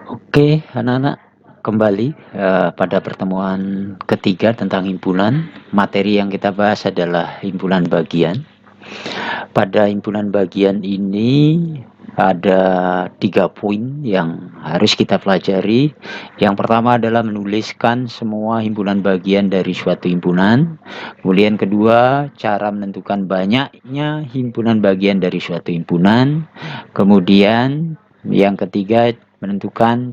Oke, anak-anak, kembali pada pertemuan ketiga tentang himpunan. Materi yang kita bahas adalah himpunan bagian. Pada himpunan bagian ini ada 3 poin yang harus kita pelajari. Yang pertama adalah menuliskan semua himpunan bagian dari suatu himpunan. Kemudian kedua, cara menentukan banyaknya himpunan bagian dari suatu himpunan. Kemudian yang ketiga, menentukan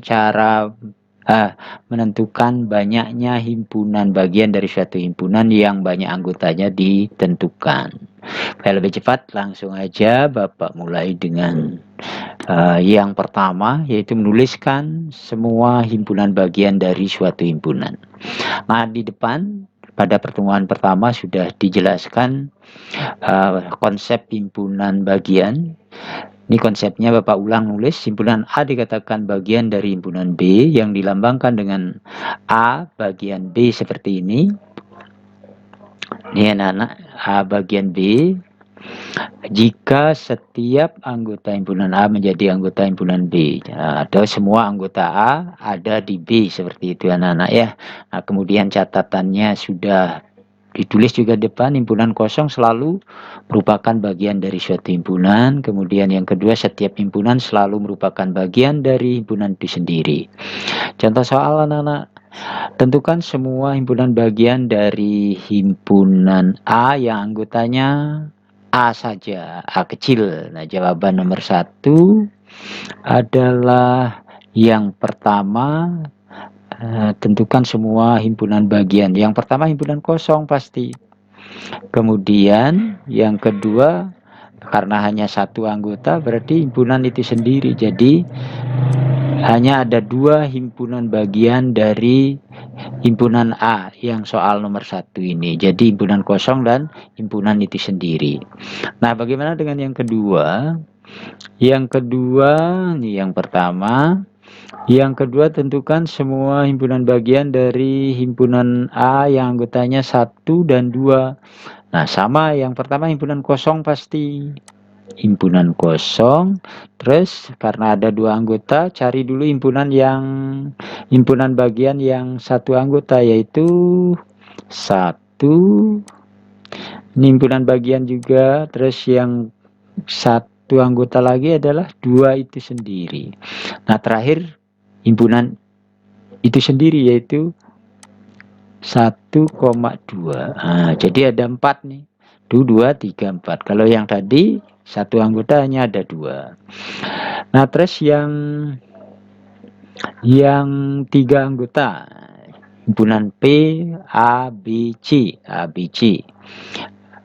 banyaknya himpunan bagian dari suatu himpunan yang banyak anggotanya ditentukan. Supaya lebih cepat, langsung aja Bapak mulai dengan yang pertama, yaitu menuliskan semua himpunan bagian dari suatu himpunan. Nah, di depan pada pertemuan pertama sudah dijelaskan konsep himpunan bagian. Ini konsepnya Bapak ulang nulis. Himpunan A dikatakan bagian dari himpunan B yang dilambangkan dengan A bagian B seperti ini. Ini anak-anak, A bagian B. Jika setiap anggota himpunan A menjadi anggota himpunan B, atau semua anggota A ada di B, seperti itu anak-anak ya. Nah, kemudian catatannya sudah ditulis juga depan, himpunan kosong selalu merupakan bagian dari suatu himpunan. Kemudian yang kedua, setiap himpunan selalu merupakan bagian dari himpunan itu sendiri. Contoh soal anak-anak, tentukan semua himpunan bagian dari himpunan A yang anggotanya A saja, A kecil. Nah, jawaban nomor 1 adalah yang pertama. Tentukan semua himpunan bagian. Yang pertama himpunan kosong pasti. Kemudian yang kedua, karena hanya satu anggota berarti himpunan itu sendiri. Jadi hanya ada 2 himpunan bagian dari himpunan A yang soal nomor 1 ini. Jadi himpunan kosong dan himpunan itu sendiri. Nah, bagaimana dengan yang kedua? Yang kedua, ini yang pertama. Yang kedua, tentukan semua himpunan bagian dari himpunan A yang anggotanya 1 dan 2. Nah, sama yang pertama himpunan kosong pasti. Himpunan kosong. Terus karena ada 2 anggota, cari dulu himpunan bagian yang 1 anggota, yaitu 1. Ini himpunan bagian juga. Terus yang 1 anggota lagi adalah 2 itu sendiri. Nah, terakhir himpunan itu sendiri yaitu 1,2. Nah, jadi ada 4 nih. 2, 3, 4. Kalau yang tadi 1 anggota hanya ada 2. Nah, terus yang 3 anggota. Himpunan P, A, B, C. A, B, C.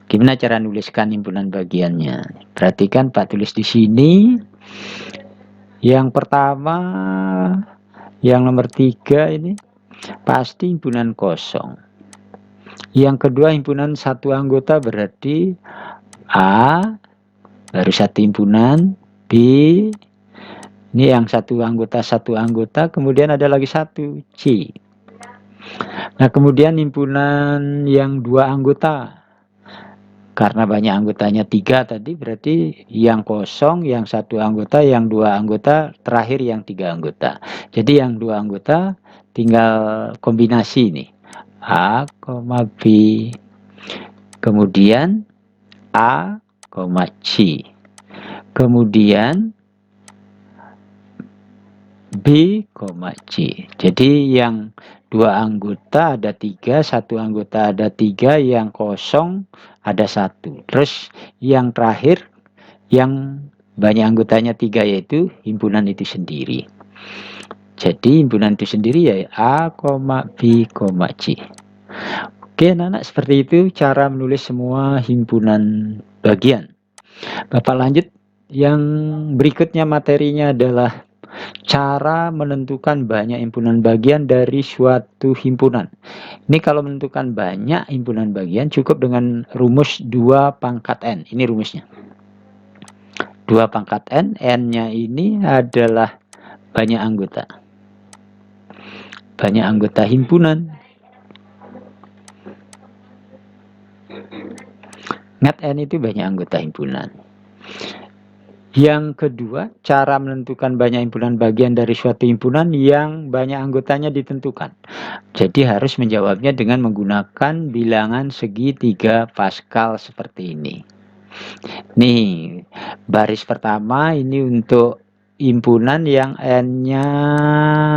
Gimana cara nuliskan himpunan bagiannya? Perhatikan Pak tulis di sini. Yang pertama, yang nomor 3 ini pasti himpunan kosong. Yang kedua himpunan 1 anggota berarti A, baru 1 himpunan, B, ini yang 1 anggota, kemudian ada lagi 1, C. Nah, kemudian himpunan yang 2 anggota. Karena banyak anggotanya 3 tadi, berarti yang kosong, yang 1 anggota, yang 2 anggota, terakhir yang 3 anggota. Jadi yang 2 anggota tinggal kombinasi nih. A, B, kemudian A, C, kemudian B, C. Jadi yang 2 anggota ada 3, 1 anggota ada 3, yang kosong ada 1. Terus yang terakhir yang banyak anggotanya 3 yaitu himpunan itu sendiri. Jadi himpunan itu sendiri ya A, B, C. Oke anak-anak, seperti itu cara menulis semua himpunan bagian. Bapak lanjut, yang berikutnya materinya adalah cara menentukan banyak himpunan bagian dari suatu himpunan. Ini kalau menentukan banyak himpunan bagian cukup dengan rumus 2 pangkat N. Ini rumusnya. 2 pangkat N, N-nya ini adalah banyak anggota. Banyak anggota himpunan. Ingat N itu banyak anggota himpunan. Yang kedua, cara menentukan banyak himpunan bagian dari suatu himpunan yang banyak anggotanya ditentukan. Jadi harus menjawabnya dengan menggunakan bilangan segi 3 Pascal seperti ini. Nih, baris pertama ini untuk himpunan yang N-nya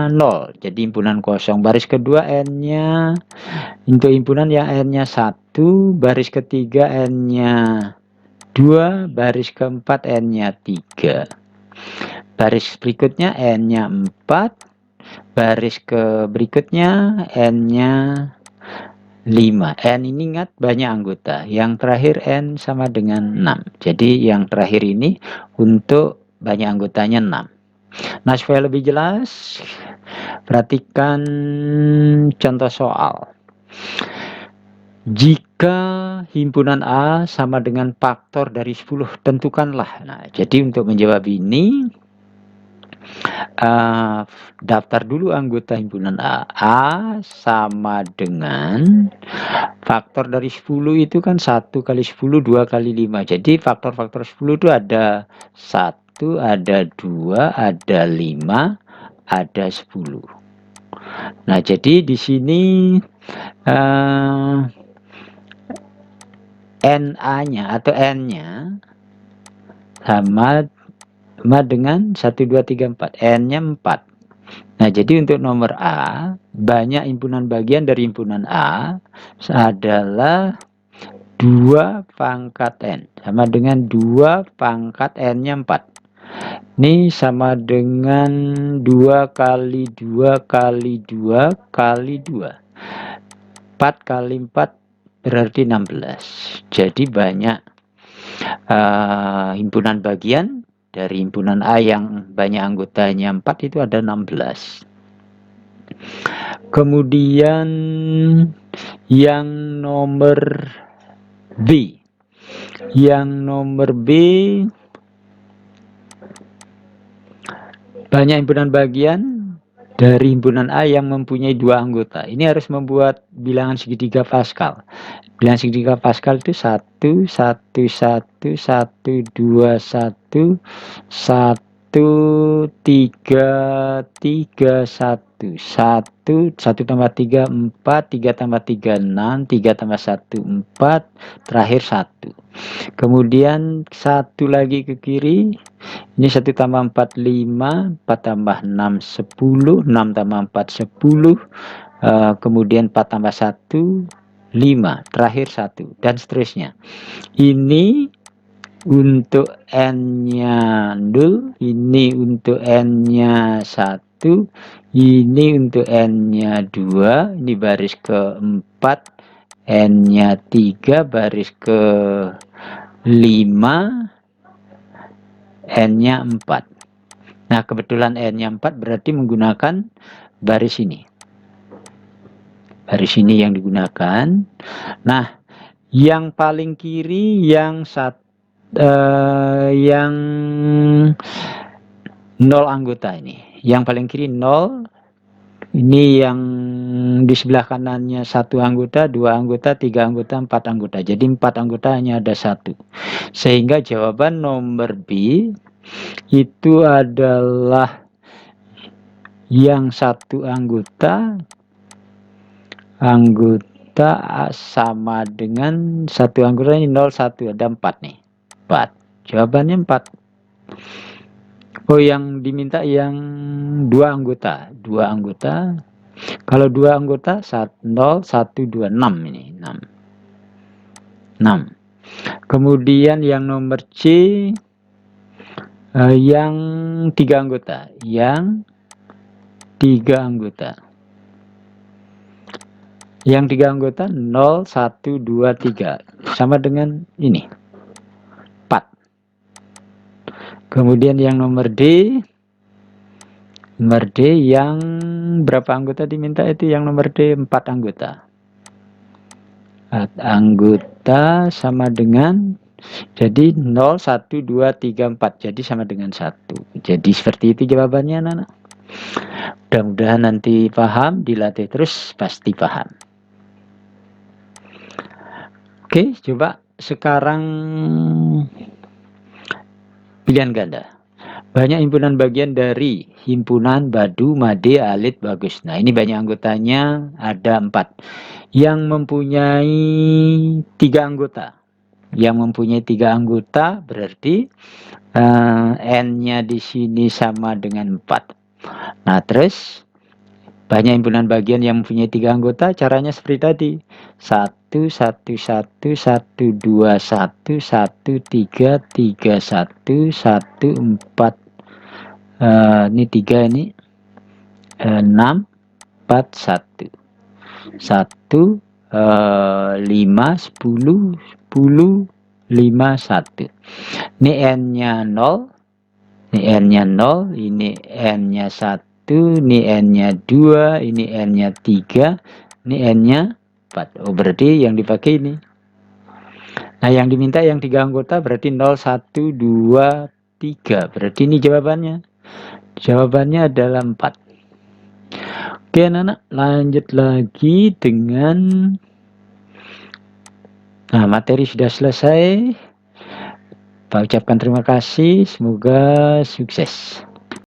0, jadi himpunan kosong. Baris kedua N-nya untuk himpunan yang N-nya 1, baris ketiga N-nya 2, baris keempat N-nya 3. Baris berikutnya N-nya 4, baris ke berikutnya N-nya 5. N ini ingat banyak anggota. Yang terakhir N sama dengan 6. Jadi yang terakhir ini untuk banyak anggotanya 6. Nah, supaya lebih jelas, perhatikan contoh soal. Jika himpunan A sama dengan faktor dari 10, tentukanlah. Nah, jadi untuk menjawab ini, daftar dulu anggota himpunan A. A sama dengan faktor dari 10 itu kan 1 kali 10, 2 kali 5. Jadi faktor-faktor 10 itu ada 1, ada 2, ada 5, ada 10. Nah, jadi di sini NA-nya atau N-nya sama dengan 1, 2, 3, 4. N-nya 4. Nah, jadi untuk nomor A, banyak himpunan bagian dari himpunan A adalah 2 pangkat N. Sama dengan 2 pangkat N-nya 4. Ini sama dengan 2 kali 2 kali 2 kali 2. 4 kali 4 berarti 16. Jadi banyak himpunan bagian dari himpunan A yang banyak anggotanya 4 itu ada 16. Kemudian yang nomor B. Yang nomor B, banyak himpunan bagian dari himpunan A yang mempunyai 2 anggota. Ini harus membuat bilangan segitiga Pascal. Bilangan segitiga Pascal itu 1, 1, 1, 1, 2, 1, 1, 3, 3, 1, 1, 1 tambah 3, 4, 3 tambah 3, 6, 3 tambah 1, 4, terakhir 1. Kemudian 1 lagi ke kiri, ini 1 tambah 4, 5, 4 tambah 6, 10, 6 tambah 4, 10, kemudian 4 tambah 1, 5, terakhir 1, dan seterusnya. Ini untuk N-nya 0, ini untuk N-nya 1, ini untuk N-nya 2, ini baris keempat, N-nya 3, baris ke 5, N-nya 4. Nah, kebetulan N-nya 4 berarti menggunakan baris ini. Baris ini yang digunakan. Nah, yang paling kiri yang 0 anggota ini. Yang paling kiri 0. Ini yang di sebelah kanannya 1 anggota, 2 anggota, 3 anggota, 4 anggota. Jadi 4 anggota hanya ada 1. Sehingga jawaban nomor B itu adalah yang 1 anggota sama dengan 1 anggota ini 0, 1, ada 4 nih. 4. Jawabannya 4. Oh, yang diminta yang 2 anggota. 2 anggota. Kalau 2 anggota 0, 1, 2, 6 ini. 6. 6. Kemudian yang nomor C, yang 3 anggota. Yang 3 anggota. Yang 3 anggota 0, 1, 2, 3. Sama dengan ini. 4. Kemudian yang nomor D. Nomor D yang berapa anggota diminta itu? Yang nomor D 4 anggota. 4 anggota sama dengan, jadi 0, 1, 2, 3, 4. Jadi sama dengan 1. Jadi seperti itu jawabannya, anak-anak. Mudah-mudahan nanti paham, dilatih terus pasti paham. Oke, coba sekarang Pilihan ganda. Banyak himpunan bagian dari himpunan Badu, Made, Alit, Bagus. Nah, ini banyak anggotanya, ada 4. Yang mempunyai 3 anggota. Yang mempunyai 3 anggota berarti N-nya di sini sama dengan 4. Nah, terus banyak himpunan bagian yang mempunyai 3 anggota, caranya seperti tadi. 1, 1, 1, 1, 2, 1, 1, 3, 3, 1, 1, 4. Ini 3 ini. 6, 4, 1. 1, 5, 10, 10, 5, 1. Ini N-nya 0. Ini N-nya 0, ini N-nya 1, ini N-nya 2, ini N-nya 3, ini N-nya 4. Oh, berarti yang dipakai ini. Nah, yang diminta yang 3 anggota berarti 0, 1, 2, 3. Berarti ini jawabannya. Jawabannya adalah 4. Oke, anak-anak, lanjut lagi dengan materi sudah selesai. Pak ucapkan terima kasih, semoga sukses.